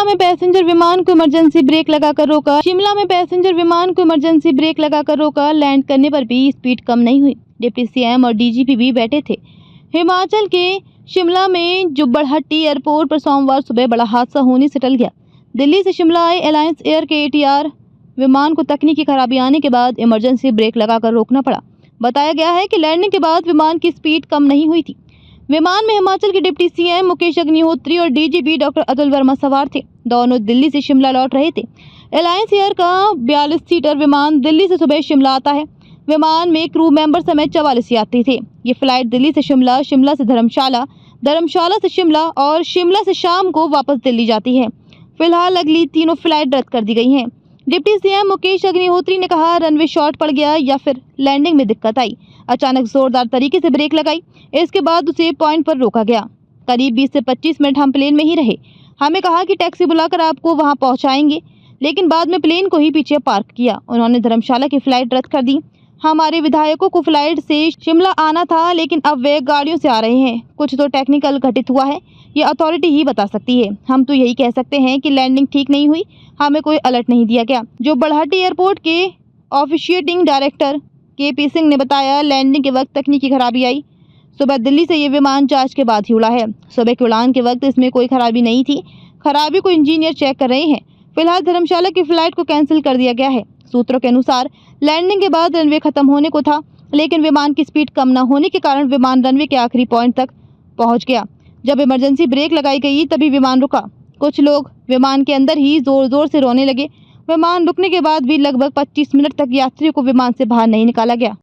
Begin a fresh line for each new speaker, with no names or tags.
शिमला में पैसेंजर विमान को इमरजेंसी ब्रेक लगाकर रोका। शिमला में पैसेंजर विमान को इमरजेंसी ब्रेक लगाकर रोका। लैंड करने पर भी स्पीड कम नहीं हुई। डिप्टी सीएम और डीजीपी भी बैठे थे। हिमाचल के शिमला में जुब्बड़हट्टी एयरपोर्ट पर सोमवार सुबह बड़ा हादसा होने से टल गया। दिल्ली से शिमला आए एलायंस एयर के ATR विमान को तकनीकी खराबी आने के बाद इमरजेंसी ब्रेक लगाकर रोकना पड़ा। बताया गया है कि लैंडिंग के बाद विमान की स्पीड कम नहीं हुई थी। विमान में हिमाचल के डिप्टी सीएम मुकेश अग्निहोत्री और डीजीपी डॉक्टर अतुल वर्मा सवार थे। दोनों दिल्ली से शिमला लौट रहे थे। एलायंस एयर का 42 सीटर विमान दिल्ली से सुबह शिमला आता है। विमान में क्रू मेंबर समेत 44 यात्री थे। ये फ्लाइट दिल्ली से शिमला, शिमला से धर्मशाला, धर्मशाला से शिमला और शिमला से शाम को वापस दिल्ली जाती है। फिलहाल अगली तीनों फ्लाइट रद्द कर दी गई हैं। डिप्टी सीएम मुकेश अग्निहोत्री ने कहा, रनवे शॉर्ट पड़ गया या फिर लैंडिंग में दिक्कत आई। अचानक जोरदार तरीके से ब्रेक लगाई। इसके बाद उसे पॉइंट पर रोका गया। करीब 20 से 25 मिनट हम प्लेन में ही रहे। हमें कहा कि टैक्सी बुलाकर आपको वहां पहुंचाएंगे, लेकिन बाद में प्लेन को ही पीछे पार्क किया। उन्होंने धर्मशाला की फ्लाइट रद्द कर दी। हमारे विधायकों को फ्लाइट से शिमला आना था, लेकिन अब वे गाड़ियों से आ रहे हैं। कुछ तो टेक्निकल घटित हुआ है, ये अथॉरिटी ही बता सकती है। हम तो यही कह सकते हैं कि लैंडिंग ठीक नहीं हुई। हमें कोई अलर्ट नहीं दिया गया। जुब्बड़हट्टी एयरपोर्ट के ऑफिशिएटिंग डायरेक्टर KP सिंह ने बताया, लैंडिंग के वक्त तकनीकी खराबी आई। सुबह दिल्ली से ये विमान जांच के बाद ही उड़ा है। सुबह की उड़ान के वक्त इसमें कोई खराबी नहीं थी। खराबी को इंजीनियर चेक कर रहे हैं। फिलहाल धर्मशाला की फ्लाइट को कैंसिल कर दिया गया है। सूत्रों के अनुसार लैंडिंग के बाद रनवे खत्म होने को था, लेकिन विमान की स्पीड कम न होने के कारण विमान रनवे के आखिरी पॉइंट तक पहुंच गया। जब इमरजेंसी ब्रेक लगाई गई तभी विमान रुका। कुछ लोग विमान के अंदर ही जोर जोर से रोने लगे। विमान रुकने के बाद भी लगभग 25 मिनट तक यात्रियों को विमान से बाहर नहीं निकाला गया।